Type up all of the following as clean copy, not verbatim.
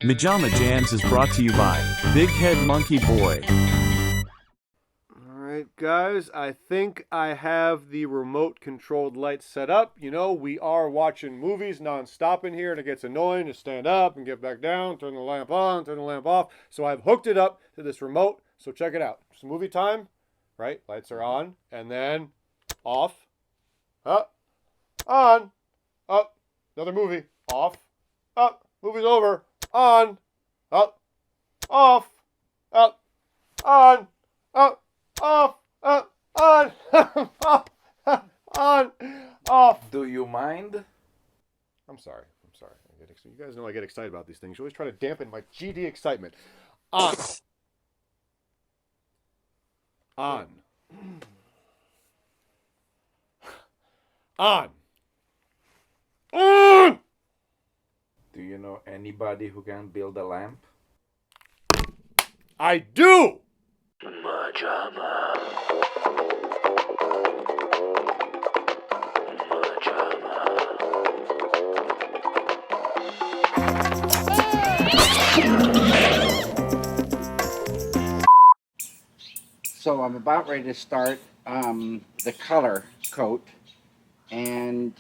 MaJaMa Jams is brought to you by Big Head Monkey Boy. Alright guys, I think I have the remote controlled lights set up. You know, we are watching movies non-stop in here and it gets annoying to stand up and get back down, turn the lamp on, turn the lamp off. So I've hooked it up to this remote, so check it out. It's movie time, right? Lights are on, and then off, up, on, up, another movie, off, up, movie's over, on, up, off, up, on, up, off, up, on, off, on, off. Do you mind? I'm sorry. You guys know I get excited about these things. You always try to dampen my GD excitement. On. On. On. On! Do you know anybody who can build a lamp? I do! MaJaMa. So I'm about ready to start the color coat, and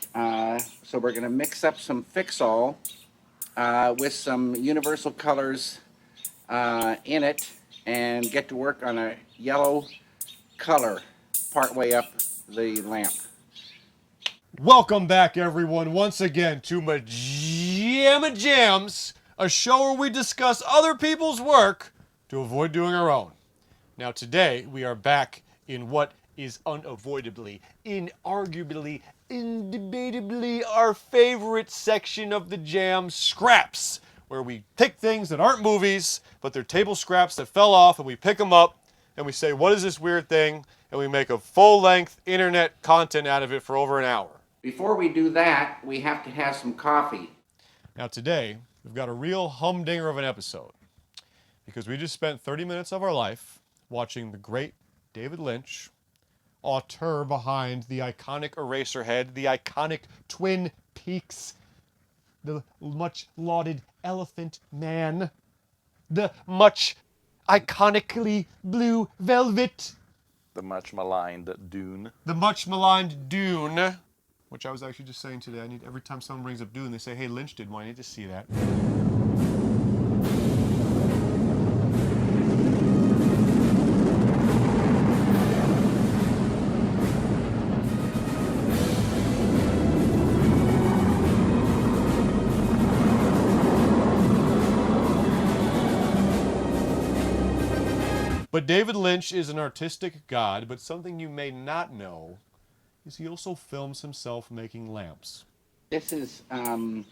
so we're going to mix up some Fix-All with some universal colors in it and get to work on a yellow color partway up the lamp. Welcome back, everyone, once again to MaJaMa Jams, a show where we discuss other people's work to avoid doing our own. Now, today, we are back in what is unavoidably, inarguably, indebatably our favorite section of the jam, scraps, where we pick things that aren't movies, but they're table scraps that fell off, and we pick them up, and we say, what is this weird thing? And we make a full-length internet content out of it for over an hour. Before we do that, we have to have some coffee. Now, today, we've got a real humdinger of an episode, because we just spent 30 minutes of our life watching the great David Lynch, auteur behind the iconic Eraserhead, the iconic Twin Peaks, the much lauded Elephant Man, the much iconically Blue Velvet, The much maligned Dune. the much maligned Dune, which I was actually just saying today. Every time someone brings up Dune, they say, hey, Lynch did one. I need to see that. But David Lynch is an artistic god, but something you may not know is he also films himself making lamps. This is the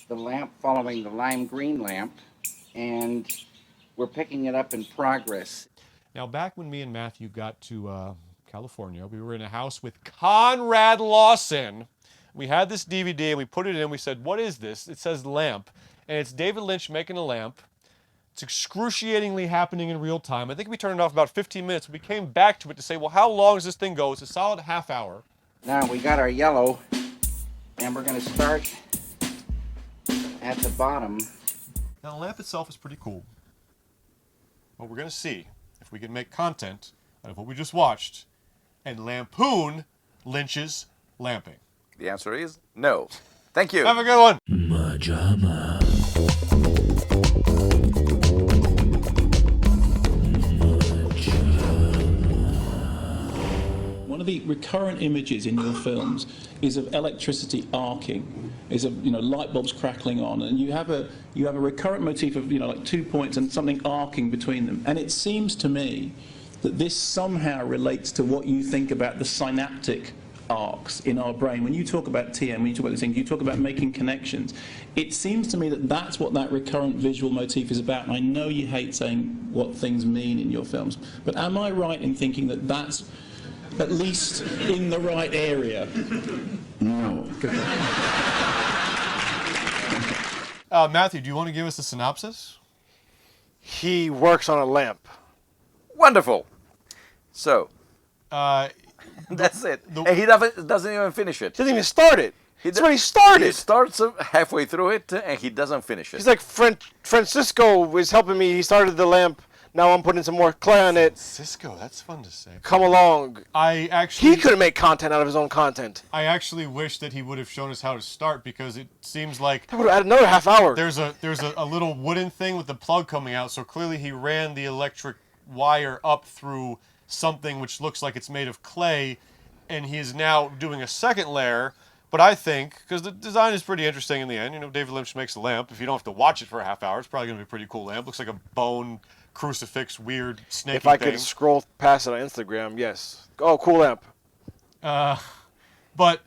lamp following the lime green lamp, and we're picking it up in progress. Now, back when me and Matthew got to California, we were in a house with Conrad Lawson. We had this DVD and we put it in. We said, what is this? It says lamp. And it's David Lynch making a lamp. It's excruciatingly happening in real time. I think we turned it off about 15 minutes. We came back to it to say, well, how long does this thing go? It's a solid half hour. Now we got our yellow, and we're going to start at the bottom. Now, the lamp itself is pretty cool. But we're going to see if we can make content out of what we just watched and lampoon Lynch's lamping. The answer is no. Thank you. Have a good one. MaJaMa. One of the recurrent images in your films is of electricity arcing, is of light bulbs crackling on, and you have a recurrent motif of like 2 points and something arcing between them. And it seems to me that this somehow relates to what you think about the synaptic arcs in our brain. When you talk about TM, when you talk about these things, you talk about making connections. It seems to me that that's what that recurrent visual motif is about. And I know you hate saying what things mean in your films, but am I right in thinking that that's at least in the right area? No. Matthew, do you want to give us a synopsis? He works on a lamp. Wonderful. So, that's it. the- And he doesn't even finish it. Doesn't even start it. It's already started. He starts halfway through it and he doesn't finish it. He's like, Francisco is helping me. He started the lamp. Now I'm putting some more clay on it. Cisco, that's fun to say. Come along. He couldn't make content out of his own content. I actually wish that he would have shown us how to start, because it seems like That would have added another half hour. there's a little wooden thing with the plug coming out, so clearly he ran the electric wire up through something which looks like it's made of clay, and he is now doing a second layer. But I think, because the design is pretty interesting in the end, David Lynch makes a lamp. If you don't have to watch it for a half hour, it's probably going to be a pretty cool lamp. Looks like a bone crucifix, weird snaky If I thing. could scroll past it on Instagram, yes. Oh, cool lamp. But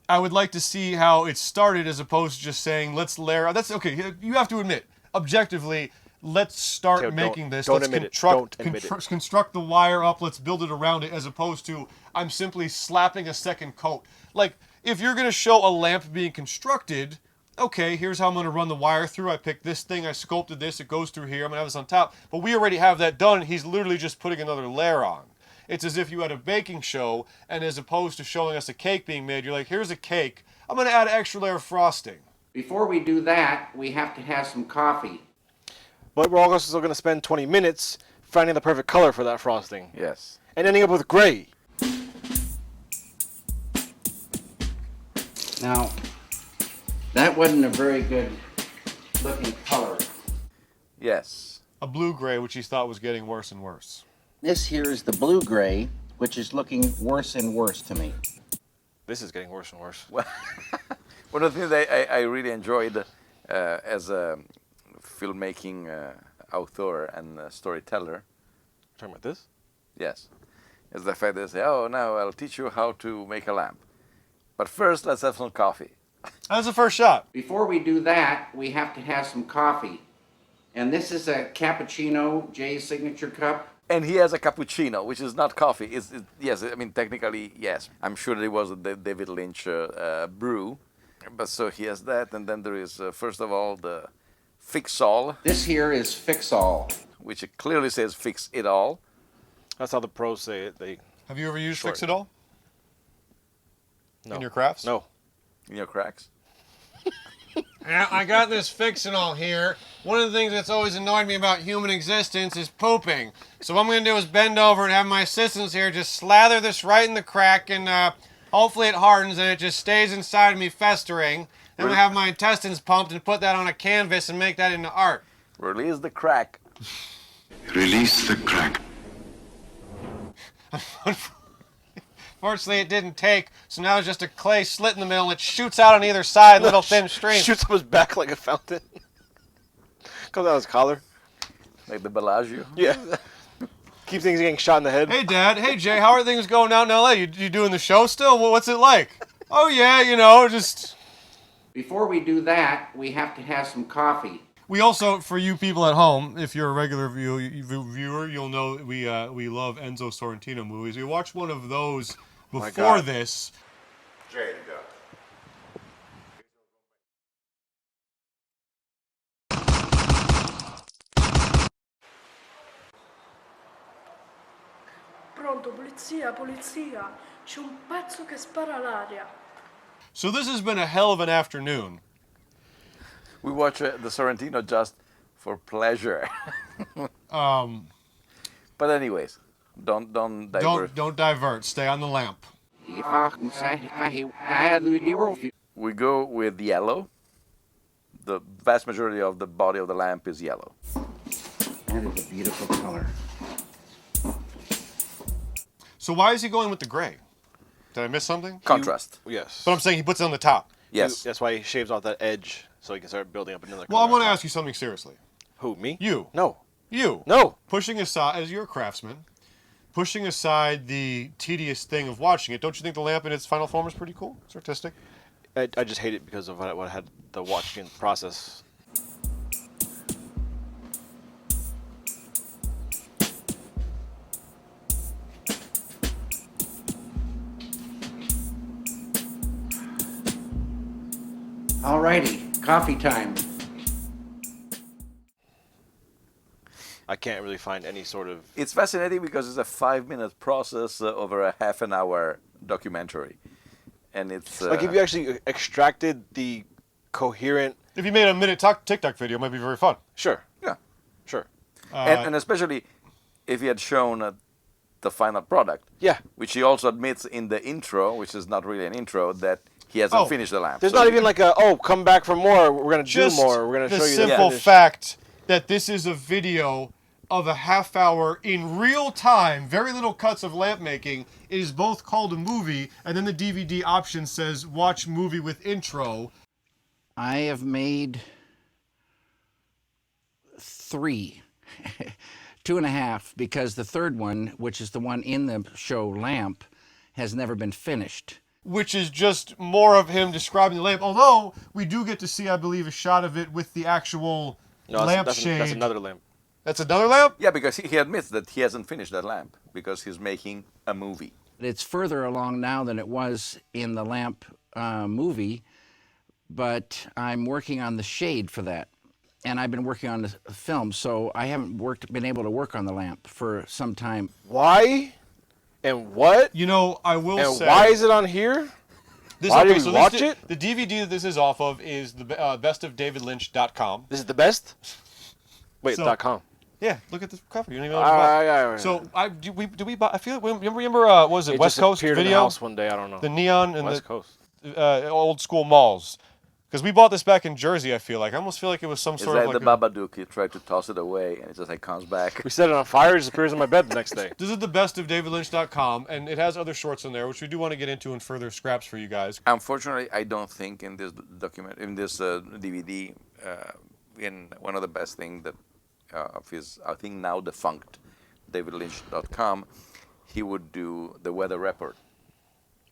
I would like to see how it started, as opposed to just saying, let's layer. That's okay. You have to admit, objectively, let's start Don't- making this. don't Let's admit it. construct, Don't admit it. construct the wire up. Let's build it around it, as opposed to I'm simply slapping a second coat. Like, if you're going to show a lamp being constructed, okay, here's how I'm going to run the wire through. I picked this thing, I sculpted this, it goes through here, I'm going to have this on top. But we already have that done, and he's literally just putting another layer on. It's as if you had a baking show, and as opposed to showing us a cake being made, you're like, here's a cake, I'm going to add an extra layer of frosting. Before we do that, we have to have some coffee. But we're also still going to spend 20 minutes finding the perfect color for that frosting. Yes. And ending up with gray. Now, that wasn't a very good looking color. Yes. A blue-gray, which he thought was getting worse and worse. This here is the blue-gray, which is looking worse and worse to me. This is getting worse and worse. One of the things that I really enjoyed as a filmmaking author and storyteller, Talking about this? yes, is the fact that they say, oh, now I'll teach you how to make a lamp. But first, let's have some coffee. That's the first shot. Before we do that, we have to have some coffee. And this is a cappuccino, Jay's signature cup. And he has a cappuccino, which is not coffee. Yes, I mean, technically, yes. I'm sure it was a David Lynch brew. But so he has that, and then there is, first of all, the fix-all, This here is Fix-All. which it clearly says fix it all. That's how the pros say it. Have you ever used Sure. Fix-It-All? No. In your crafts? No. In your cracks. Yeah, I got this Fix-It-All here. One of the things that's always annoyed me about human existence is pooping. So what I'm going to do is bend over and have my assistants here just slather this right in the crack, and hopefully it hardens and it just stays inside of me festering. Then we have my intestines pumped and put that on a canvas and make that into art. Release the crack. Release the crack. Fortunately, it didn't take, so now it's just a clay slit in the middle and it shoots out on either side, little thin streams. Shoots up his back like a fountain. Comes out his collar. Like the Bellagio. Yeah. Keeps things getting shot in the head. Hey, Dad. Hey, Jay. How are things going out in L.A.? You doing the show still? What's it like? Oh, yeah, just... Before we do that, we have to have some coffee. We also, for you people at home, if you're a regular viewer, you'll know that we love Enzo Sorrentino movies. We watched one of those before this. Pronto, polizia, polizia. C'è un pezzo che spara all'aria. So this has been a hell of an afternoon. We watch the Sorrentino just for pleasure. But anyways, don't divert. Don't divert. Stay on the lamp. We go with yellow. The vast majority of the body of the lamp is yellow. That is a beautiful color. So why is he going with the gray? Did I miss something? Contrast. Yes. But I'm saying he puts it on the top. Yes. That's why he shaves off that edge so he can start building up another Well, I color. want to ask you something seriously. Who, me? You. No. You. No. Pushing aside, as you're a craftsman, pushing aside the tedious thing of watching it, don't you think the lamp in its final form is pretty cool? It's artistic. I just hate it because of what I had the watching process. Alrighty, coffee time. I can't really find any sort of... It's fascinating because it's a 5-minute process over a half an hour documentary. and it's Like if you actually extracted the coherent. If you made a minute TikTok video, it might be very fun. Sure. yeah, Sure. and especially if he had shown the final product. Yeah. Which he also admits in the intro, which is not really an intro, that he hasn't finished the lamp. There's So not even like come back for more. We're gonna do more. We're gonna show you the simple finish. fact that this is a video of a half hour in real time, very little cuts of lamp making. It is both called a movie, and then the DVD option says watch movie with intro. I have made 3. 2.5, because the third one, which is the one in the show Lamp, has never been finished. Which is just more of him describing the lamp. Although we do get to see, I believe, a shot of it with the actual lampshade. That's another lamp. That's another lamp? Yeah, because he admits that he hasn't finished that lamp because he's making a movie. It's further along now than it was in the Lamp movie, but I'm working on the shade for that. And I've been working on the film, so I haven't been able to work on the lamp for some time. Why? And what? You know, I will say... And why is it on here? Why did we watch it? The DVD that this is off of is the bestofdavidlynch.com. This is the best? Wait, So- .com. Yeah, look at the cover. You don't even know what it's about. So I feel remember what was it, It West just Coast appeared in the video? house one day, I don't know. The neon and West the Coast. Old school malls. Because we bought this back in Jersey, I feel like. I almost feel like it was some It's sort like of the like Babadook. You try to toss it away, and it just like comes back. We set it on fire, it disappears in my bed the next day. This is the bestofdavidlynch.com, and it has other shorts in there, which we do want to get into in further scraps for you guys. Unfortunately, I don't think in this DVD, in one of the best things that of his, I think now defunct, davidlynch.com, he would do the weather report.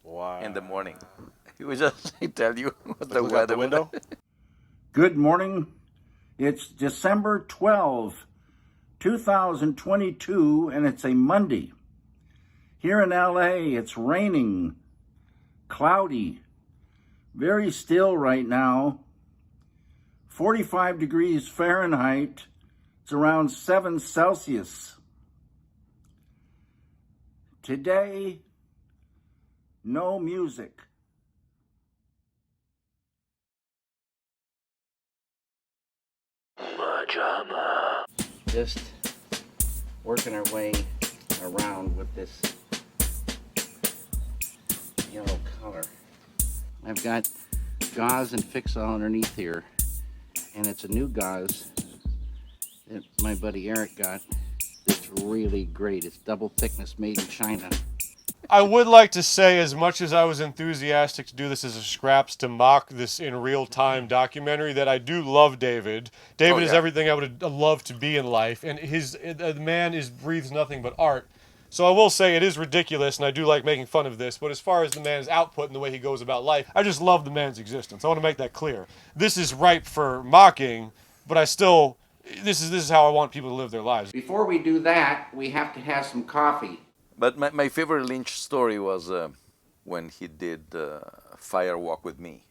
Wow. In the morning. He would just tell you what the Look out weather the window. Good morning. It's December 12, 2022, and it's a Monday. Here in LA, it's raining, cloudy, very still right now. 45 degrees Fahrenheit. It's around 7 Celsius. Today, no music. MaJaMa. Just working our way around with this yellow color. I've got gauze and fix-all underneath here, and it's a new gauze that my buddy Eric got. It's really great. It's double thickness, made in China. I would like to say, as much as I was enthusiastic to do this as a scraps to mock this in real-time documentary, that I do love David. David is everything I would love to be in life, and the man breathes nothing but art. So I will say it is ridiculous, and I do like making fun of this, but as far as the man's output and the way he goes about life, I just love the man's existence. I want to make that clear. This is ripe for mocking, but I still, this is how I want people to live their lives. Before we do that, we have to have some coffee. But my favorite Lynch story was when he did Fire Walk With Me.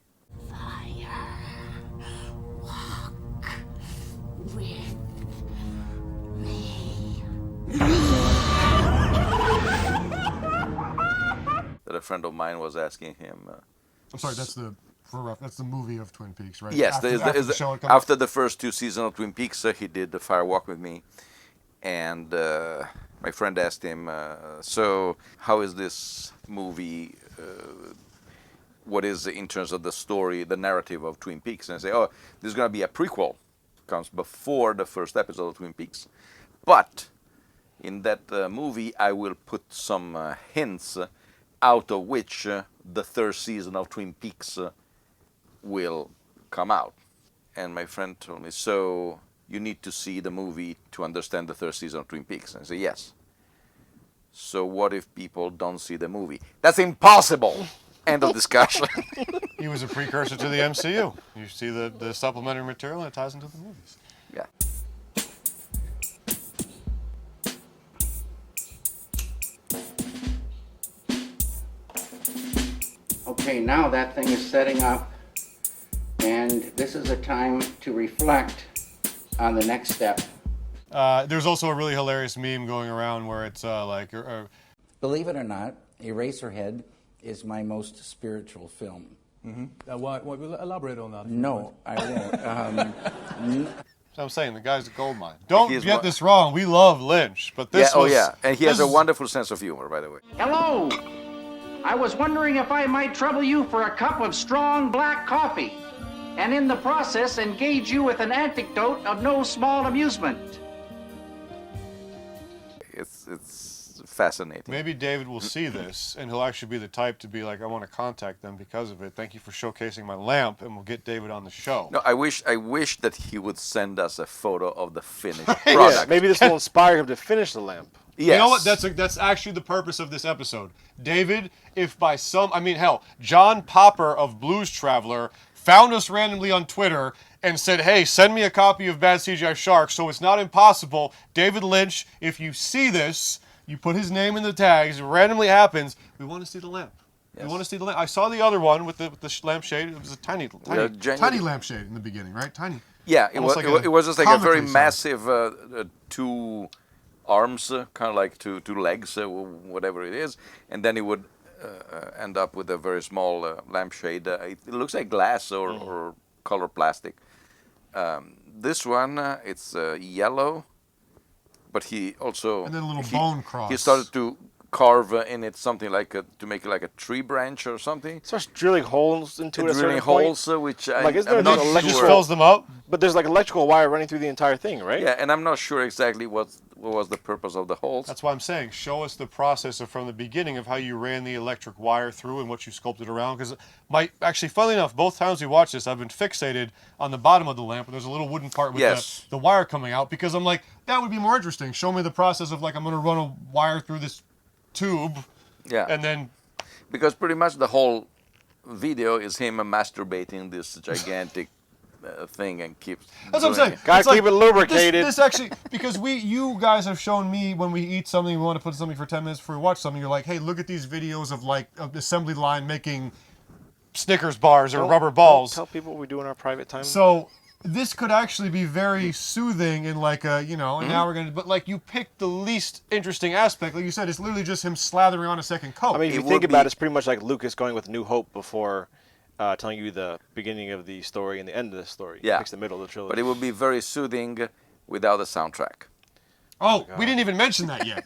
That a friend of mine was asking him. I'm sorry, that's the movie of Twin Peaks, right? Yes, After the first 2 seasons of Twin Peaks, he did the Fire Walk With Me, and my friend asked him, so how is this movie? What is in terms of the story, the narrative of Twin Peaks? And I say, oh, there's going to be a prequel, comes before the first episode of Twin Peaks, but in that movie I will put some hints out of which the third season of Twin Peaks will come out. And my friend told me, so you need to see the movie to understand the third season of Twin Peaks. And I said, yes. So what if people don't see the movie? That's impossible. End of discussion. He was a precursor to the MCU. You see the supplementary material and it ties into the movies. Yeah. Okay, now that thing is setting up, and this is a time to reflect on the next step. There's also a really hilarious meme going around where it's Believe it or not, Eraserhead is my most spiritual film. Why elaborate on that? No, I won't. So I'm saying the guy's a gold mine. Don't He's get this wrong. We love Lynch, but this Yeah, was... and he has this a is- wonderful sense of humor, by the way. Hello. I was wondering if I might trouble you for a cup of strong black coffee, and in the process engage you with an anecdote of no small amusement. It's fascinating. Maybe David will see this, and he'll actually be the type to be like, I want to contact them because of it. Thank you for showcasing my lamp, and we'll get David on the show. No, I wish that he would send us a photo of the finished product. Yeah, maybe this will inspire him to finish the lamp. Yes. You know what? That's actually the purpose of this episode. David, if by some... I mean, hell, John Popper of Blues Traveler found us randomly on Twitter and said, hey, send me a copy of Bad CGI Shark, so it's not impossible. David Lynch, if you see this, you put his name in the tags, it randomly happens, we want to see the lamp. Yes. We want to see the lamp. I saw the other one with the lampshade. It was a tiny lampshade in the beginning, right? Tiny. Yeah, it Almost was, like it was just like a very comically massive two arms, kind of like two legs, whatever it is, and then it would end up with a very small lampshade. It looks like glass or color plastic. This one, it's yellow, but he also... And then a little bone cross. He started to carve in it something like to make it like a tree branch or something. Starts drilling holes into it at a certain drilling point. holes, which Like, isn't I'm there not just He just sure. fills them up. But there's like electrical wire running through the entire thing, right? Yeah, and I'm not sure exactly what was the purpose of the holes. That's why I'm saying, show us the process from the beginning of how you ran the electric wire through and what you sculpted around. Because actually, funnily enough, both times we watched this, I've been fixated on the bottom of the lamp, and there's a little wooden part with the wire coming out, because I'm like, that would be more interesting. Show me the process of, like, I'm going to run a wire through this tube, and then... Because pretty much the whole video is him masturbating this gigantic thing and keeps... That's what I'm saying. Gotta keep it lubricated. This actually, because you guys have shown me when we eat something, we want to put something for 10 minutes before we watch something, you're like, hey, look at these videos of like of the assembly line making Snickers bars or rubber balls. Tell people what we do in our private time. So this could actually be very soothing in like a, and now we're going to, but like you picked the least interesting aspect. Like you said, it's literally just him slathering on a second coat. I mean, if you think about it, it's pretty much like Lucas going with New Hope before telling you the beginning of the story and the end of the story. Yeah. Picks the middle of the trilogy. But it would be very soothing without a soundtrack. Oh, we didn't even mention that yet.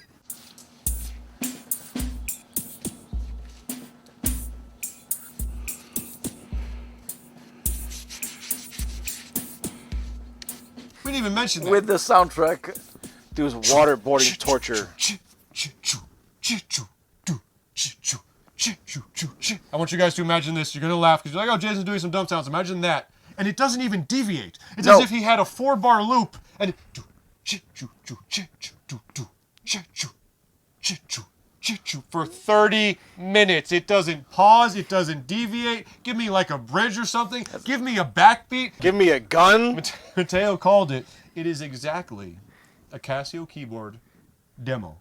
We didn't even mention that. With the soundtrack. Do his waterboarding torture. I want you guys to imagine this. You're going to laugh because you're like, oh, Jason's doing some dumb sounds. Imagine that. And it doesn't even deviate. It's as if he had a 4-bar loop and for 30 minutes. It doesn't pause. It doesn't deviate. Give me like a bridge or something. Give me a backbeat. Give me a gun. Mateo called it. It is exactly a Casio keyboard demo.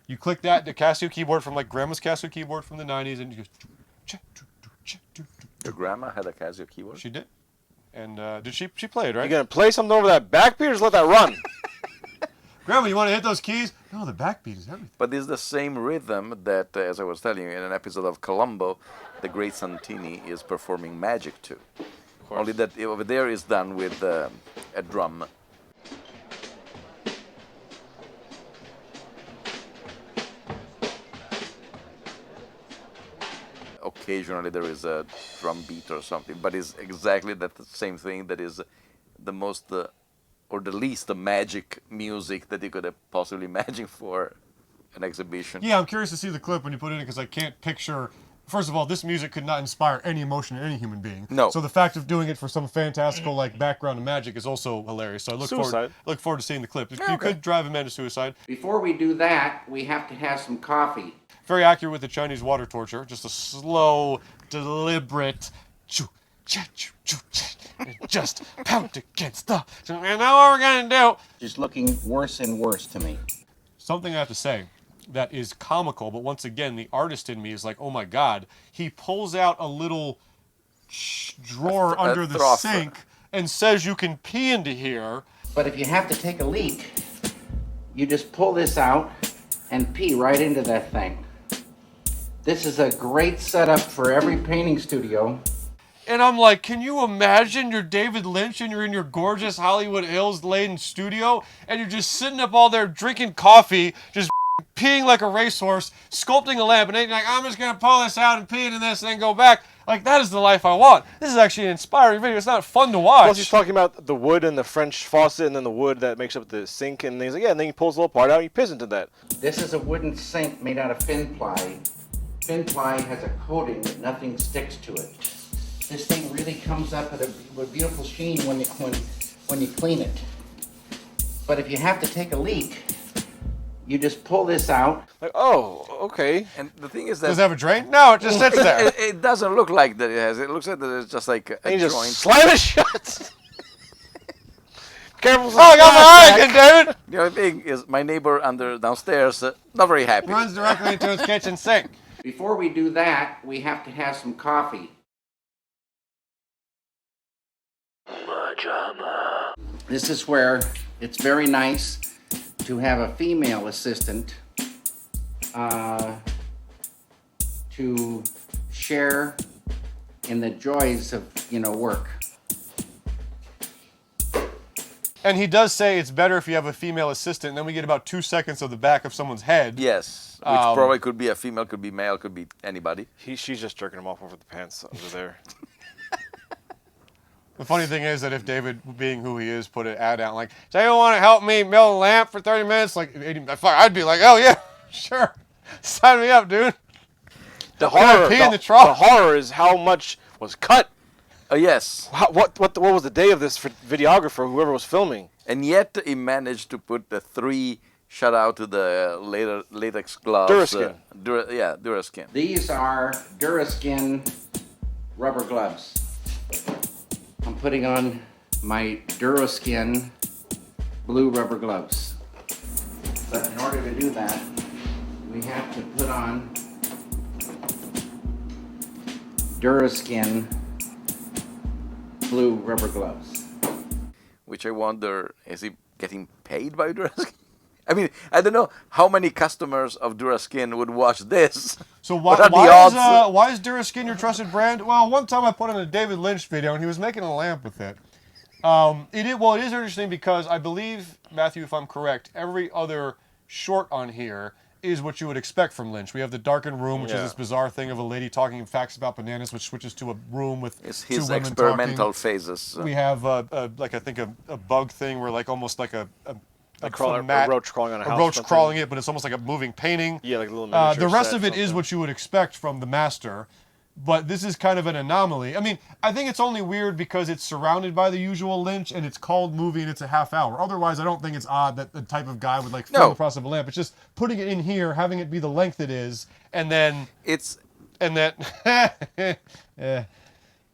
You click that, the Casio keyboard from like Grandma's Casio keyboard from the 90s, and you go... Your grandma had a Casio keyboard? She did. And did she play it, right? You gonna play something over that backbeat or just let that run? Grandma, you want to hit those keys? No, the backbeat is everything. But it's the same rhythm that, as I was telling you, in an episode of Columbo, the great Santini is performing magic to. Only that over there is done with a drum. Occasionally there is a drum beat or something, but it's exactly that same thing that is the most, or the least magic music that you could have possibly imagine for an exhibition. Yeah, I'm curious to see the clip when you put it in because I can't picture... First of all, this music could not inspire any emotion in any human being. No. So the fact of doing it for some fantastical like background of magic is also hilarious. So I look forward to seeing the clip. You could drive a man to suicide. Before we do that, we have to have some coffee. Very accurate with the Chinese water torture. Just a slow, deliberate... just pound against the... And now what we're going to do... Just looking worse and worse to me. Something I have to say that is comical, but once again, the artist in me is like, oh my God. He pulls out a little drawer under the trough. sink and says you can pee into here. But if you have to take a leak, you just pull this out and pee right into that thing. This is a great setup for every painting studio. And I'm like, can you imagine you're David Lynch and you're in your gorgeous Hollywood Hills-laden studio and you're just sitting up all there drinking coffee, just peeing like a racehorse, sculpting a lamp, and then you're like, I'm just going to pull this out and pee into this and then go back. Like, that is the life I want. This is actually an inspiring video. It's not fun to watch. Plus, he's talking about the wood and the French faucet and then the wood that makes up the sink. And he's like, yeah, and then he pulls the little part out and he piss into that. This is a wooden sink made out of fin ply. Fin ply has a coating that nothing sticks to it. This thing really comes up with a beautiful sheen when you clean it. But if you have to take a leak, you just pull this out. Like, oh, okay. And the thing is that... Does it have a drain? No, it just sits there. It doesn't look like that it has. It looks like that it's just like a and you joint. just slam it shut. Careful. Oh, I got my eye again, David. The other thing is my neighbor downstairs, not very happy. Runs directly into his kitchen sink. Before we do that, we have to have some coffee. MaJaMa. This is where it's very nice to have a female assistant to share in the joys of, work. And he does say it's better if you have a female assistant, and then we get about 2 seconds of the back of someone's head. Yes, which probably could be a female, could be male, could be anybody. She's just jerking him off over the pants over there. The funny thing is that if David, being who he is, put an ad out like, "Does anyone want to help me mill a lamp for 30 minutes?" Like, I'd be like, "Oh yeah, sure, sign me up, dude." The horror, pee in the trough. The horror is how much was cut. Yes. What was the day of this for videographer, whoever was filming? And yet he managed to put the 3 shout out to the latex gloves. Duraskin. Duraskin. These are Duraskin rubber gloves. I'm putting on my Duraskin blue rubber gloves. But in order to do that, we have to put on Duraskin blue rubber gloves. Which I wonder, is he getting paid by Duraskin? I mean, I don't know how many customers of Duraskin would watch this. So why is Duraskin your trusted brand? Well, one time I put on a David Lynch video and he was making a lamp with it. It is interesting because I believe, Matthew, if I'm correct, every other short on here is what you would expect from Lynch. We have the Darkened Room, which is this bizarre thing of a lady talking facts about bananas, which switches to a room with it's two his women experimental talking. phases. We have a bug thing where almost like a roach crawling on a house. A roach crawling it, but it's almost like a moving painting. Yeah, like a little miniature the rest set of it is what you would expect from the master, but this is kind of an anomaly. I mean, I think it's only weird because it's surrounded by the usual Lynch, and it's called movie, and it's a half hour. Otherwise, I don't think it's odd that the type of guy would film the process of a lamp. It's just putting it in here, having it be the length it is, and then...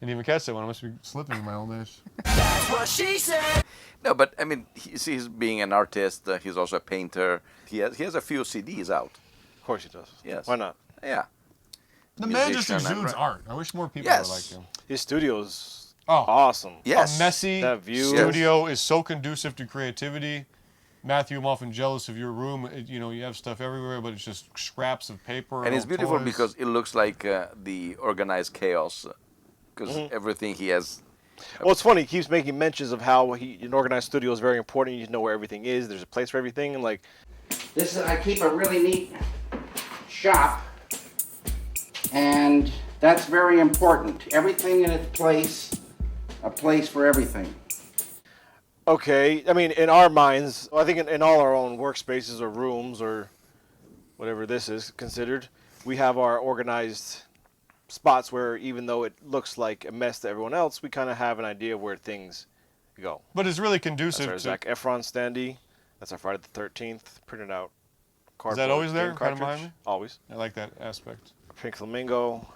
Didn't even catch that one. I must be slipping in my old age. That's what she said. No, but I mean, he's being an artist. He's also a painter. He has a few CDs out. Of course he does. Yes. Why not? Yeah. The man just exudes art. I wish more people were like him. His studio's awesome. Yes. A messy that view. studio is so conducive to creativity. Matthew, I'm often jealous of your room. You have stuff everywhere, but it's just scraps of paper. And it's beautiful toys. because it looks like the organized chaos. Because everything he has... Well, it's funny. He keeps making mentions of how an organized studio is very important. You know where everything is. There's a place for everything. And I keep a really neat shop, and that's very important. Everything in its place, a place for everything. Okay, I mean, in our minds, I think in all our own workspaces or rooms or whatever this is considered, we have our organized spots where even though it looks like a mess to everyone else, we kind of have an idea of where things go. But it's really conducive That's our Zac Efron standee. That's our Friday the 13th printed out cardboard. Is that always there? Game Kind of cartridge. behind me? Always. I like that aspect. Pink Flamingo.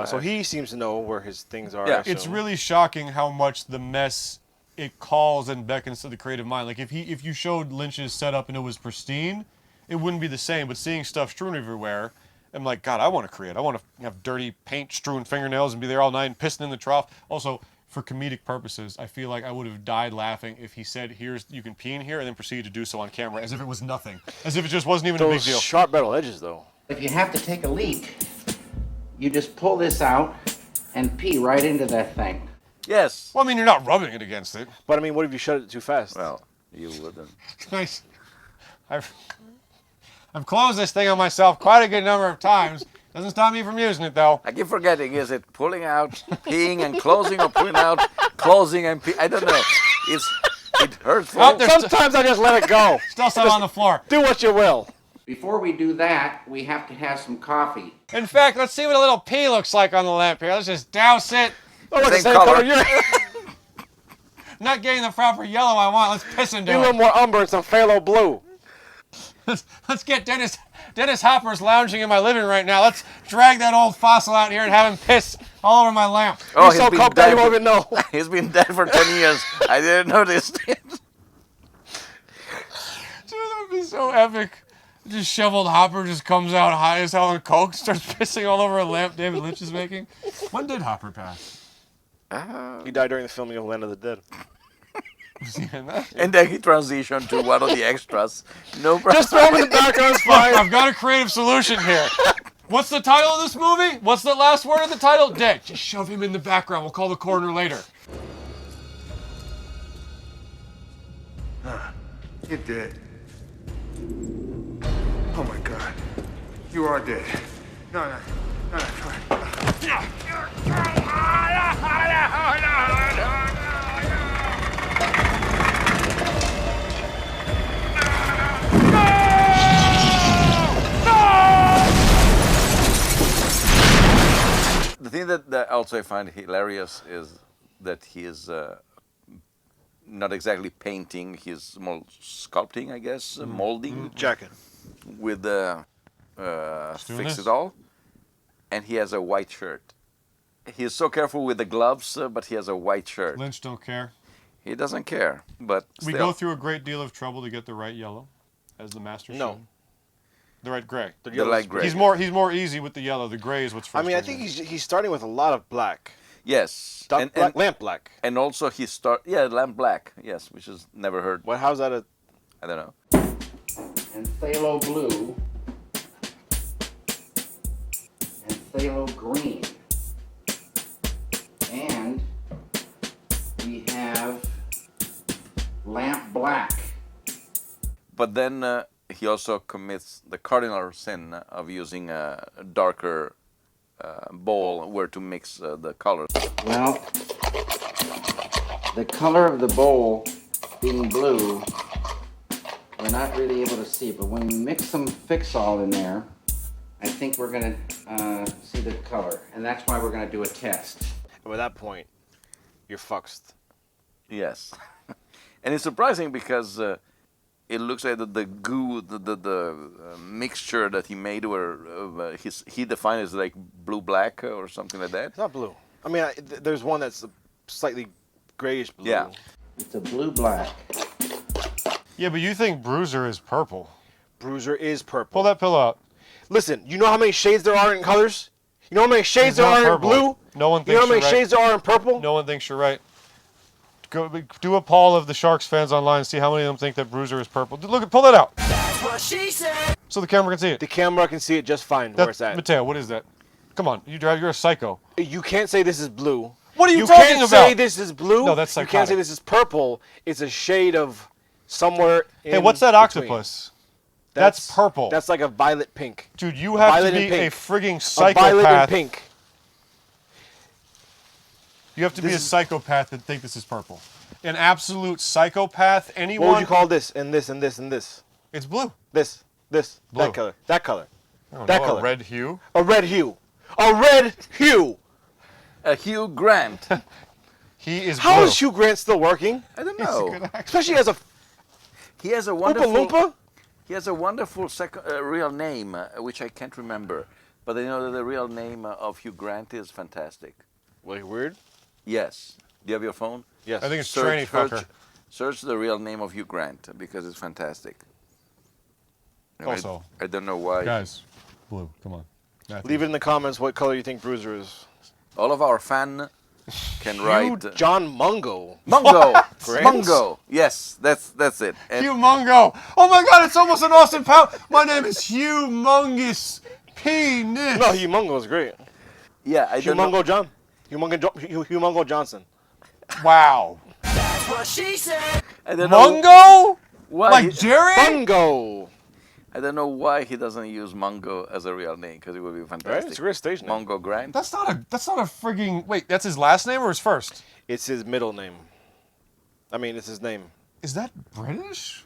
So he seems to know where his things are. Yeah, it's really shocking how much the mess it calls and beckons to the creative mind. Like if you showed Lynch's setup and it was pristine, it wouldn't be the same. But seeing stuff strewn everywhere, am like, God, I want to create. I want to have dirty paint-strewn fingernails and be there all night and pissing in the trough. Also, for comedic purposes, I feel like I would have died laughing if he said, "Here's you can pee in here," and then proceeded to do so on camera, as if it was nothing, as if it just wasn't even a big deal. Those sharp metal edges, though. If you have to take a leak, you just pull this out and pee right into that thing. Yes. Well, I mean, you're not rubbing it against it. But I mean, what if you shut it too fast? Well, you wouldn't. Nice. I've closed this thing on myself quite a good number of times. Doesn't stop me from using it, though. I keep forgetting, is it pulling out, peeing and closing, or pulling out, closing and peeing? I don't know. It hurts. Oh, sometimes I just let it go. Still some on the floor. Do what you will. Before we do that, we have to have some coffee. In fact, let's see what a little pea looks like on the lamp here. Let's just douse it. Oh, look, the same color. Not getting the proper yellow I want. Let's piss into Do a little more umber and some phthalo blue. Let's get Dennis Hopper's lounging in my living right now. Let's drag that old fossil out here and have him piss all over my lamp. Oh, he's so coked out you won't even know. He's been dead for 10 years. I didn't notice it. Dude, that would be so epic. Just shoveled Hopper just comes out high as hell on coke, starts pissing all over a lamp David Lynch is making. When did Hopper pass? He died during the filming of Land of the Dead. Was he in that? And then he transitioned to one of the extras. No problem. Just throw him in the background, it's fine. Look, I've got a creative solution here. What's the title of this movie? What's the last word of the title? Dead. Just shove him in the background. We'll call the coroner later. You're dead. Oh my God. You are dead. No, come on. The thing that also I find hilarious is that he is not exactly painting, he's more sculpting, I guess, molding. Jacking. With the fix it all. And he has a white shirt. He's so careful with the gloves, but he has a white shirt. Lynch don't care. He doesn't care, but We still. go through a great deal of trouble to get the right yellow, as the master showed. The right gray. The light gray. He's more easy with the yellow. The gray is what's I mean, I frustrating. think he's starting with a lot of black. Yes. Dark black, lamp black. And also lamp black, yes, which is never heard. What? How's that I don't know. And phthalo blue. And phthalo green. And we have lamp black. But then he also commits the cardinal sin of using a darker bowl where to mix the colors. Well, the color of the bowl being blue, we're not really able to see, but when we mix some fix-all in there, I think we're going to see the color, and that's why we're going to do a test. And at that point, you're fucked. Yes. And it's surprising because it looks like the goo, the mixture that he made, where he defined as like blue-black or something like that. It's not blue. I mean, there's one that's slightly grayish blue. Yeah. It's a blue-black. Yeah, but you think Bruiser is purple. Bruiser is purple. Pull that pillow out. Listen, you know how many shades there are in colors? You know how many shades there are in blue? No one thinks You know how many you're right. shades there are in purple? No one thinks you're right. Go do a poll of the Sharks fans online and see how many of them think that Bruiser is purple. Look, pull that out. That's what she said. So the camera can see it. The camera can see it just fine where it's at. Mateo, what is that? Come on, you're a psycho. You can't say this is blue. What are you talking talking about? You about? can't say this is blue. No, that's You can't psychotic. say this is purple. It's a shade of somewhere in Hey, what's that between. octopus? That's purple. That's like a violet pink. Dude, you have Violet to and be a pink. frigging A psychopath. violet and pink. You have to be a psychopath to think this is purple. An absolute psychopath. Anyone. What would you call this and this and this and this? It's blue. This, Blue. that color, that color, I don't that know, color. a red hue. A red hue. A red hue. A Hugh Grant. He is How blue. is Hugh Grant still working? I don't know. Especially as a He has a Oompa wonderful. Loompa? He has a wonderful real name, which I can't remember. But I know that the real name of Hugh Grant is fantastic. Wait, weird? Yes. Do you have your phone? Yes. I think it's tranny fucker. Search the real name of Hugh Grant because it's fantastic. Also, I don't know why. guys, blue. Come on. Leave it in the comments what color you think Bruiser is. All of our fan can write. John Mungo. Mungo. Grant? Mungo. Yes, that's it. And Hugh Mungo. Oh my God, it's almost an Austin Powers. My name is Humongous Penis. No, Hugh Mungo is great. yeah, I Hugh don't know. Mungo John. Hugh Mungo Johnson. Wow. I don't know Mungo? why Like he- Jerry? Mungo. I don't know why he doesn't use Mungo as a real name, because it would be fantastic. Right? It's a great stage name. Mungo Grant. That's not a frigging. Wait, that's his last name or his first? It's his middle name. I mean, it's his name. Is that British?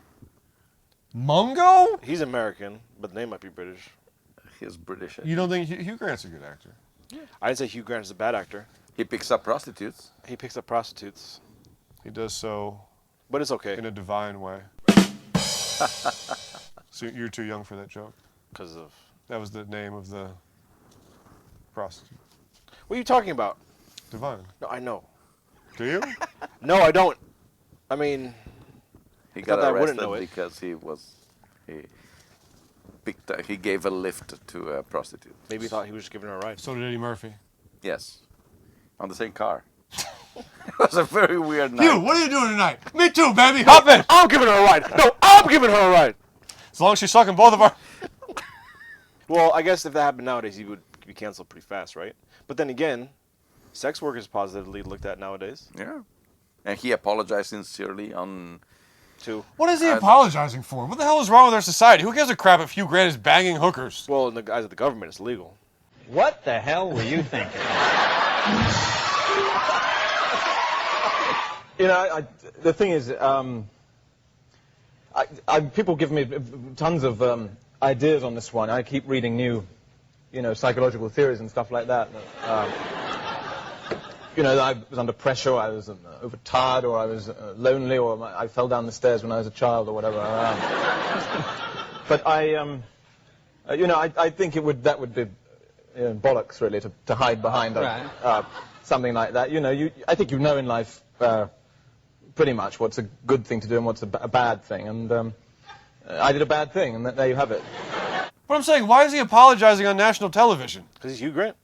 Mungo? He's American, but the name might be British. He's British. You don't think Hugh Grant's a good actor? I didn't say Hugh Grant is a bad actor. He picks up prostitutes. He picks up prostitutes, He does so but it's okay in a divine way. So you're too young for that joke. because of. That was the name of the prostitute. What are you talking about? Divine. No, I know. Do you? No, I don't. I mean, He thought got that I wouldn't arrested know it. because he gave a lift to a prostitute. maybe he thought he was just giving her a ride. So did Eddie Murphy. Yes, on the same car. It was a very weird night. Hugh, what are you doing tonight? Me too, baby. Hop in. I'm giving her a ride. No, I'm giving her a ride. As long as she's sucking both of our. Well, I guess if that happened nowadays, he would be canceled pretty fast, right? But then again, sex work is positively looked at nowadays, Yeah, and he apologized sincerely on. too. What is he apologizing for? What the hell is wrong with our society? Who gives a crap if Hugh Grant is banging hookers? Well, in the eyes of the government, it's legal. What the hell were you thinking? You know, the thing is, people give me tons of ideas on this one. I keep reading new, psychological theories and stuff like that. I was under pressure, or I was overtired, or I was lonely, or I fell down the stairs when I was a child, or whatever. But I think that would be bollocks, really, to hide behind something like that. I think in life pretty much what's a good thing to do and what's a bad thing, and I did a bad thing, and there you have it. But I'm saying, why is he apologizing on national television? Because he's Hugh Grant.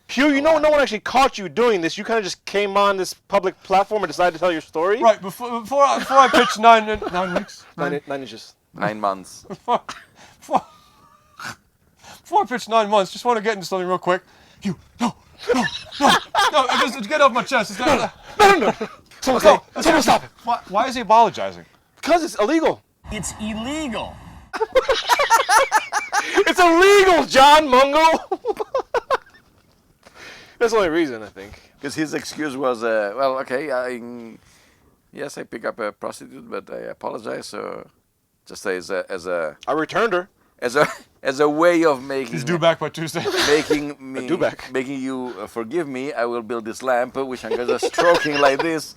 Hugh, no one actually caught you doing this. You kind of just came on this public platform and decided to tell your story. Right, before I pitch 9 weeks. 9 inches. 9 months. Before I pitch 9 months, just want to get into something real quick. Hugh, no, just get off my chest. It's not, No. Someone stop it. Why is he apologizing? Because it's illegal. It's illegal. It's illegal, John Mungo. That's the only reason, I think. Because his excuse was, I pick up a prostitute, but I apologize. So, just as a I returned her. As a way of making. He's due back by Tuesday. Making you forgive me. I will build this lamp, which I'm just stroking like this.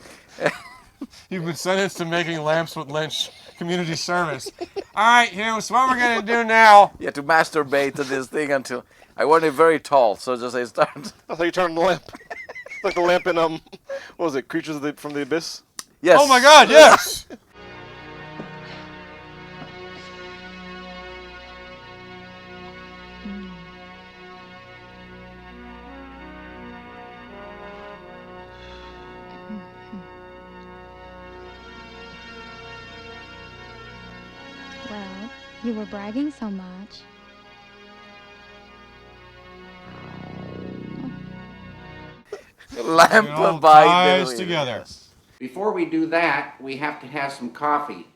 You've been sentenced to making lamps with Lynch. Community service. All right, Hugh, so what we're going to do now... You have to masturbate to this thing until... I want it very tall, so just say start. That's how you turn the lamp. Like the lamp in, what was it, Creatures from the Abyss? Yes. Oh my God, yes! Well, you were bragging so much. Lamp by ties together. Before we do that, we have to have some coffee.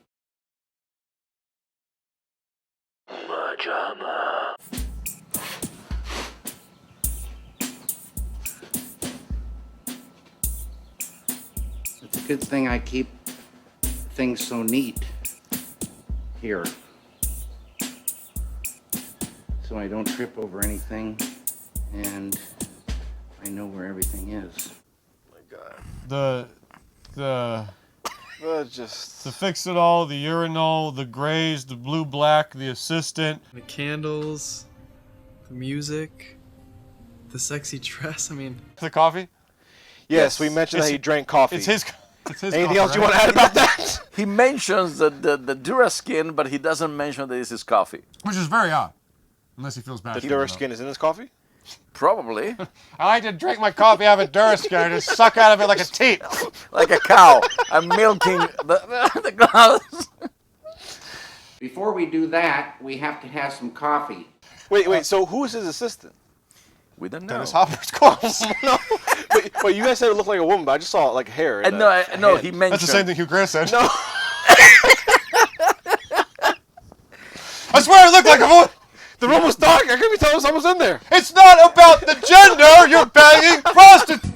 MaJaMa. It's a good thing I keep things so neat here, so I don't trip over anything, and I know where everything is. Oh my God. The just fix it all, the urinal, the grays, the blue black, the assistant, the candles, the music, the sexy dress. I mean, the coffee. Yes, we mentioned that he drank coffee. It's his. Anything coffee, else you right? want to add about that? He mentions the Dura skin, but he doesn't mention that this is coffee. Which is very odd. Unless he feels bad. The Durskin is in his coffee? Probably. I like to drink my coffee out of a Durskin and just suck out of it like a teat. Like a cow. I'm milking the cows. Before we do that, we have to have some coffee. Wait, so who is his assistant? We don't know. Dennis Hopper's course. No. But you guys said it looked like a woman, but I just saw like hair. In no, hand. he mentioned... That's the same thing Hugh Grant said. No. I swear it looked like a woman. The room was dark. I couldn't be telling someone's in there. It's not about the gender. You're banging prostitutes.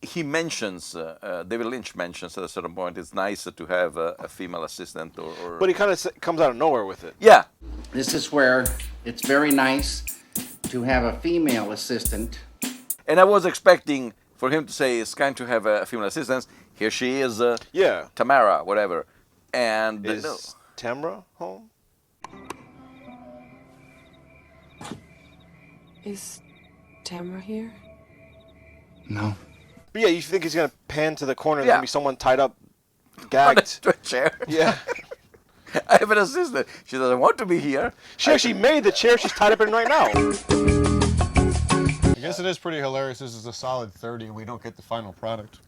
He mentions, David Lynch mentions at a certain point, it's nicer to have a female assistant or... But he kind of comes out of nowhere with it. Yeah. This is where it's very nice to have a female assistant. And I was expecting for him to say it's kind to have a female assistant. Here she is, yeah, Tamara, whatever. And is no. Tamara home? Is Tamara here? No. But yeah, you think he's gonna pan to the corner? There's Yeah. gonna be someone tied up, gagged to a chair. Yeah. I have an assistant. She doesn't want to be here. She actually made the chair she's tied up in right now. I guess it is pretty hilarious. This is a solid 30, and we don't get the final product.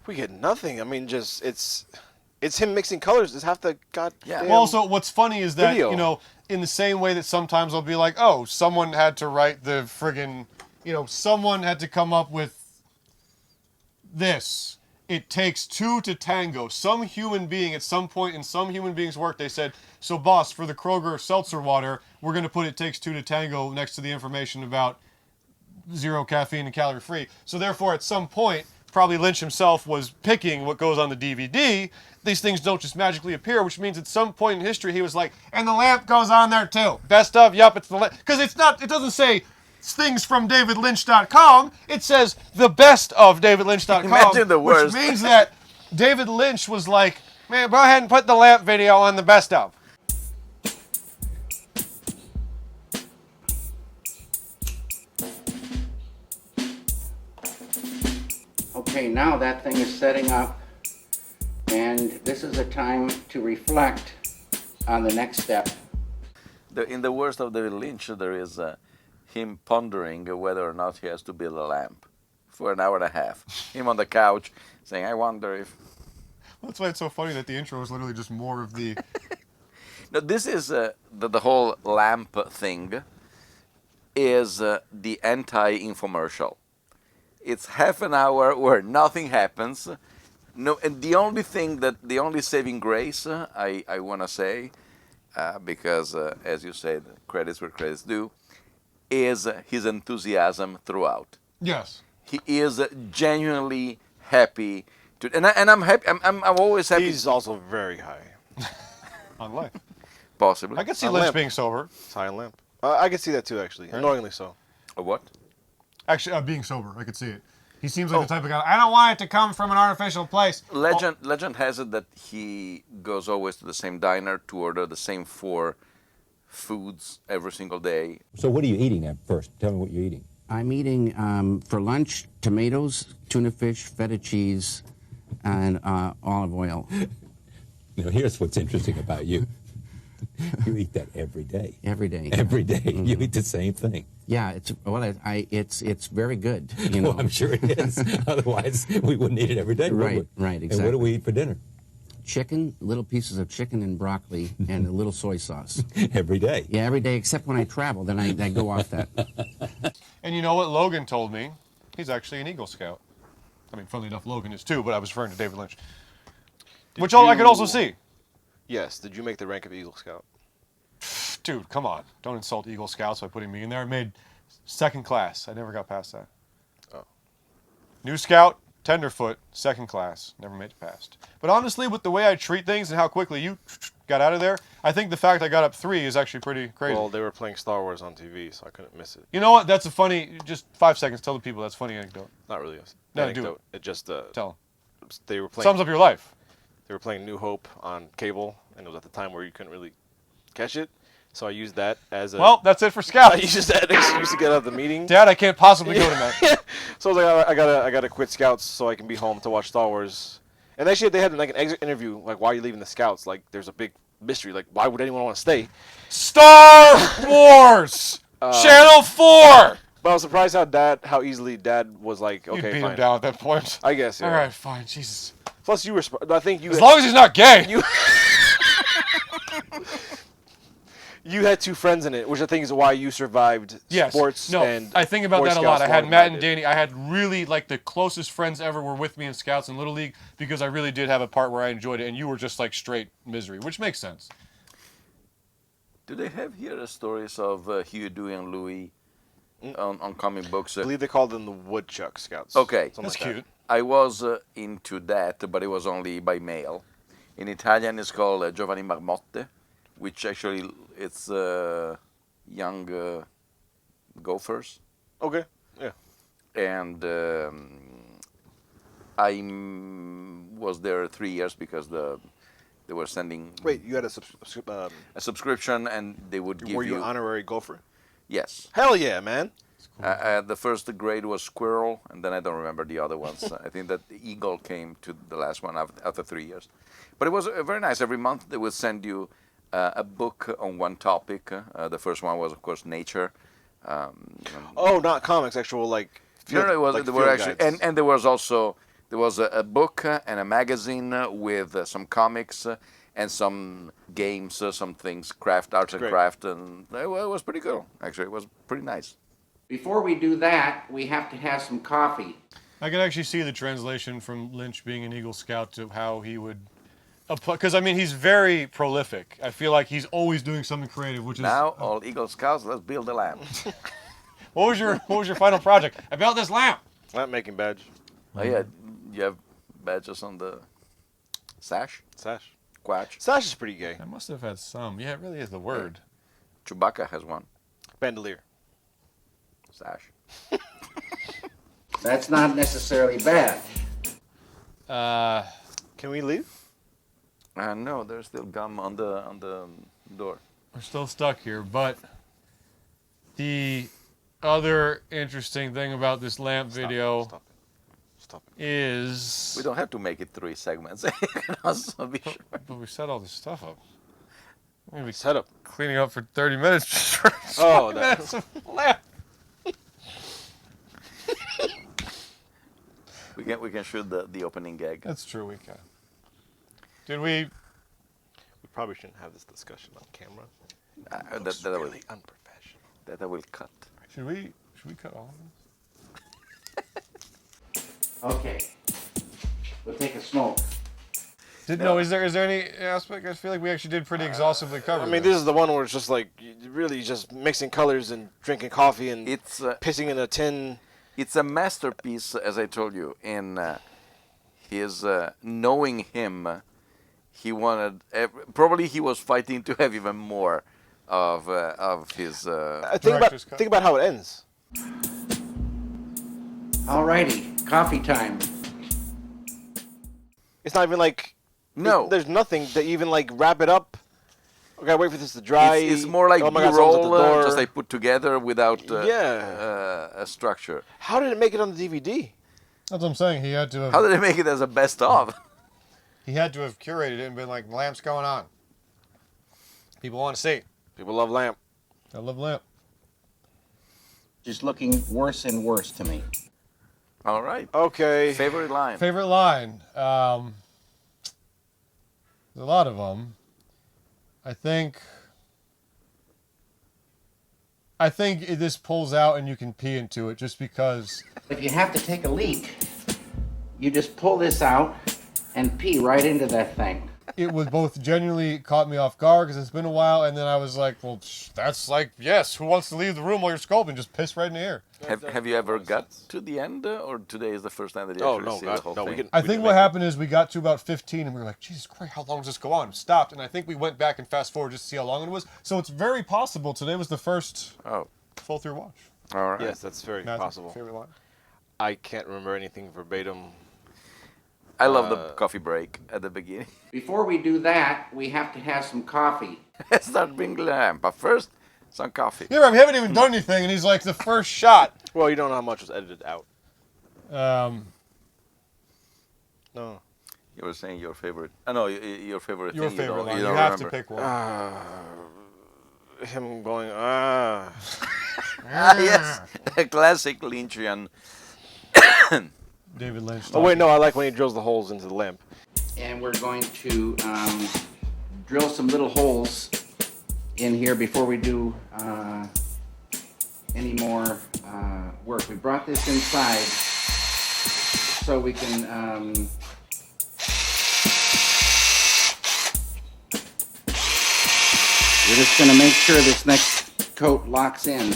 We get nothing. I mean, just it's him mixing colors. It's half the goddamn. Well, also, what's funny is that, video. you know, in the same way that sometimes I'll be like, oh, someone had to write the friggin', you know, someone had to come up with this. It takes two to tango. Some human being, at some point in some human being's work, they said, so boss, for the Kroger seltzer water, we're going to put it takes two to tango next to the information about zero caffeine and calorie free. So therefore, at some point, probably Lynch himself was picking what goes on the DVD. These things don't just magically appear, which means at some point in history, he was like, and the lamp goes on there too. Best of, yup, it's the lamp. Because it's not, it doesn't say things from davidlynch.com. It says the best of davidlynch.com. Imagine the worst. Which means that David Lynch was like, man, go ahead and put the lamp video on the best of. Okay, now that thing is setting up, and this is a time to reflect on the next step. In the worst of David Lynch, there is him pondering whether or not he has to build a lamp for an hour and a half. Him on the couch saying, I wonder if... That's why it's so funny that the intro is literally just more of the... No, this is the whole lamp thing is the anti-infomercial. It's half an hour where nothing happens. No, and the only saving grace, I want to say, because as you said, credits where credits due, is his enthusiasm throughout. Yes. He is genuinely happy to, and I'm happy. I'm always happy. He's also very high on life. Possibly. I could see Lynch being sober. It's high on lamp. I could see that too, actually. Right. Annoyingly so. A what? Actually, being sober, I could see it. He seems like the type of guy, I don't want it to come from an artificial place. Legend has it that he goes always to the same diner to order the same 4 foods every single day. So what are you eating at first? Tell me what you're eating. I'm eating, for lunch, tomatoes, tuna fish, feta cheese, and olive oil. Now, here's what's interesting about you. You eat that every day. Every day. Every day. Mm-hmm. You eat the same thing. Yeah, it's very good. You know, Well, I'm sure it is. Otherwise, we wouldn't eat it every day. Right, would we? right, And exactly. what do we eat for dinner? Chicken, little pieces of chicken and broccoli, and a little soy sauce. Every day. Yeah, every day, except when I travel. Then I go off that. And you know what Logan told me? He's actually an Eagle Scout. I mean, funnily enough, Logan is too, but I was referring to David Lynch. Which I could also see. Yes. Did you make the rank of Eagle Scout? Dude, come on. Don't insult Eagle Scouts by putting me in there. I made 2nd class. I never got past that. Oh. New Scout, Tenderfoot, 2nd class. Never made it past. But honestly, with the way I treat things and how quickly you got out of there, I think the fact I got up 3 is actually pretty crazy. Well, they were playing Star Wars on TV, so I couldn't miss it. You know what? That's a funny, just 5 seconds. Tell the people that's a funny anecdote. Not really. No, anecdote. do it. It just Tell them. They were playing. Sums up your life. They were playing New Hope on cable, and it was at the time where you couldn't really catch it. So I used that as a... Well, that's it for Scouts. I used that excuse to get out of the meeting. Dad, I can't possibly go tonight. So I was like, I gotta quit Scouts so I can be home to watch Star Wars. And actually, they had like an exit interview, like, why are you leaving the Scouts? Like, there's a big mystery. Like, why would anyone want to stay? Star Wars! Channel 4! But I was surprised how easily Dad was like, okay, You beat fine. him down at that point. I guess, yeah. All right, fine, Jesus. Plus, you were. I think you. As long as he's not gay. You had two friends in it, which I think is why you survived sports. No, and I think about Boy that a lot. Scouts I had longer Matt than and I did. Danny. I had really, like, the closest friends ever were with me in Scouts and Little League because I really did have a part where I enjoyed it, and you were just, like, straight misery, which makes sense. Do they have here the stories of Hugh, Dewey, and Louie on comic books? I believe they called them the Woodchuck Scouts. Okay. That's cute. I was into that, but it was only by mail. In Italian, it's called Giovanni Marmotte, which actually it's young gophers. Okay. Yeah. And I was there 3 years because they were sending. Wait, you had a subscription, and they would give you. Were you an honorary gopher? Yes. Hell yeah, man. The first grade was squirrel, and then I don't remember the other ones. I think that the eagle came to the last one after 3 years. But it was very nice. Every month they would send you a book on one topic. The first one was, of course, nature. Not comics, actual like. Field, No, it was. like There were field actually, guides. and there was also a book and a magazine with some comics and some games, some things, arts and craft, and it was pretty cool. Actually, it was pretty nice. Before we do that, we have to have some coffee. I could actually see the translation from Lynch being an Eagle Scout to how he would apply, because I mean he's very prolific. I feel like he's always doing something creative, which is Now, all Eagle Scouts, let's build a lamp. What was your final project? I built this lamp. Lamp making badge. Oh yeah, you have badges on the sash. Quatch. Sash is pretty gay. I must have had some. Yeah, it really is the word. Chewbacca has one. Bandolier. Sash. That's not necessarily bad. Can we leave? No, there's still gum on the door. We're still stuck here, but the other interesting thing about this lamp video is We don't have to make it 3 segments. You can also be sure. But we set all this stuff up. We're gonna be set up cleaning up for 30 minutes just for Oh, 20 minutes of lamp. We can shoot the opening gag. That's true, we can. Did we? We probably shouldn't have this discussion on camera. That really unprofessional. That I will cut. Should we cut all of this? Okay. We'll take a smoke. Is there any aspect? I feel like we actually did pretty exhaustively cover. I mean, this is the one where it's just like really just mixing colors and drinking coffee and it's pissing in a tin. It's a masterpiece, as I told you. In his knowing him, he wanted probably he was fighting to have even more of his. Think about how it ends. Alrighty, coffee time. It's not even like no. There's nothing to even like wrap it up. Okay, wait for this to dry. It's more like oh my God, someone's at the B-roll, door. just like put together without a structure. How did it make it on the DVD? That's what I'm saying. He had to have. How did they make it as a best of? He had to have curated it and been like, "Lamp's going on. People want to see. People love lamp. I love lamp." Just looking worse and worse to me. All right. Okay. Favorite line. Favorite line. There's a lot of them. I think this pulls out and you can pee into it just because. If you have to take a leak, you just pull this out and pee right into that thing. It was both genuinely caught me off guard because it's been a while, and then I was like, well, that's like, yes, who wants to leave the room while you're sculpting? Just piss right in the air. Have you ever got to the end, or today is the first time that you actually see the whole thing? I think what happened is we got to about 15 and we were like, Jesus Christ, how long does this go on? Stopped, and I think we went back and fast forward just to see how long it was. So it's very possible today was the first full through watch. All right. Yes, that's very Matthew, possible. favorite line? I can't remember anything verbatim. I love the coffee break at the beginning. Before we do that, we have to have some coffee. Let's start being lamp, but first, some coffee. Yeah, we haven't even done anything, and he's like, the first shot. Well, you don't know how much was edited out. Um, No. You were saying your favorite. No, your favorite. Your thing, favorite line. You You don't have remember. to pick one. Him going, Yes, a classic Lynchian. David Lynch. Oh wait, no, I like when he drills the holes into the lamp. And we're going to drill some little holes in here before we do any more work. We brought this inside so we can we're just going to make sure this next coat locks in.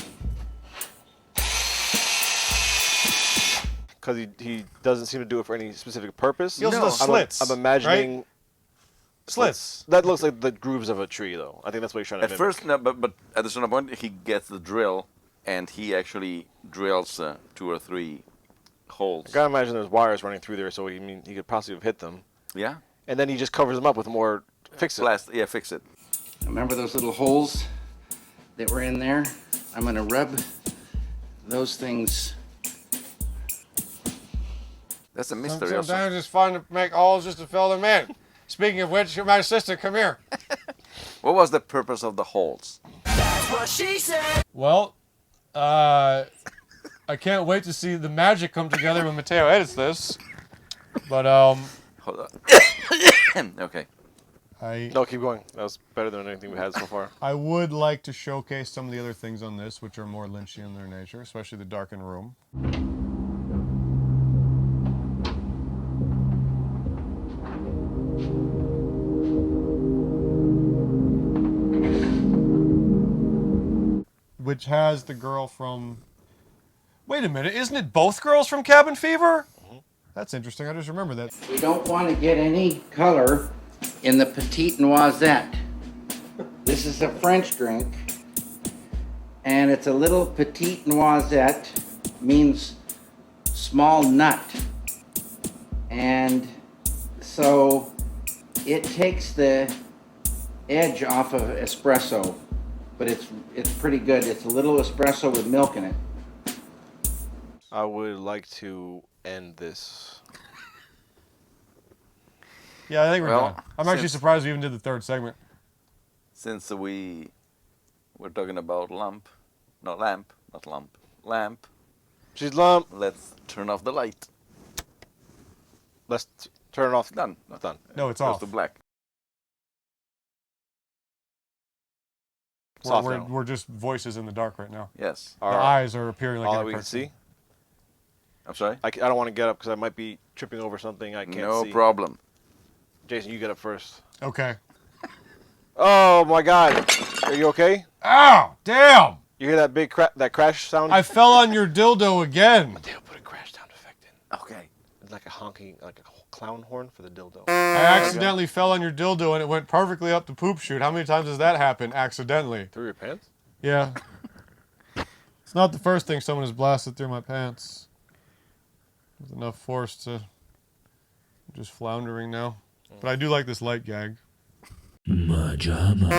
Because he doesn't seem to do it for any specific purpose. He also does slits. I'm imagining right? Slits. That looks like the grooves of a tree, though. I think that's what he's trying to At mimic. first, no, but at a certain point, he gets the drill, and he actually drills 2 or 3 holes. I gotta imagine there's wires running through there, so he could possibly have hit them. Yeah. And then he just covers them up with more fix-it. Yeah, fix it. Remember those little holes that were in there? I'm going to rub those things. That's a mystery. Sometimes it's fun to make holes just to fill them in. Speaking of which, my sister, come here. What was the purpose of the holes? That's what she said. Well, I can't wait to see the magic come together when Mateo edits this. But Hold on. Okay. No, keep going. That was better than anything we had so far. I would like to showcase some of the other things on this, which are more Lynchian in their nature, especially the Darkened room. Which has the girl from... Wait a minute, isn't it both girls from Cabin Fever? That's interesting, I just remember that. We don't want to get any color in the Petite Noisette. This is a French drink, and it's a little Petite Noisette, means small nut. And so it takes the edge off of espresso, but it's pretty good. It's a little espresso with milk in it. I would like to end this. Yeah, I think we're done. I'm actually surprised we even did the third segment. Since we're talking about lamp. She's lump. Let's turn off the light. Let's turn it off. Done. Done. No, it's Goes off. to black. It's off now. We're just voices in the dark right now. Yes. The eyes are appearing like all in a that we can cartoon. see. I'm sorry? I don't want to get up because I might be tripping over something I can't see. No problem. Jason, you get up first. Okay. Oh my God! Are you okay? Ow! Damn! You hear that big that crash sound? I fell on your dildo again. Mateo put a crash sound effect in. Okay. It's like a honking, like a clown horn for the dildo. I accidentally fell on your dildo and it went perfectly up the poop chute. How many times has that happened accidentally? Through your pants? Yeah. It's not the first thing someone has blasted through my pants. With enough force to... I'm just floundering now. But I do like this light gag. MaJaMa.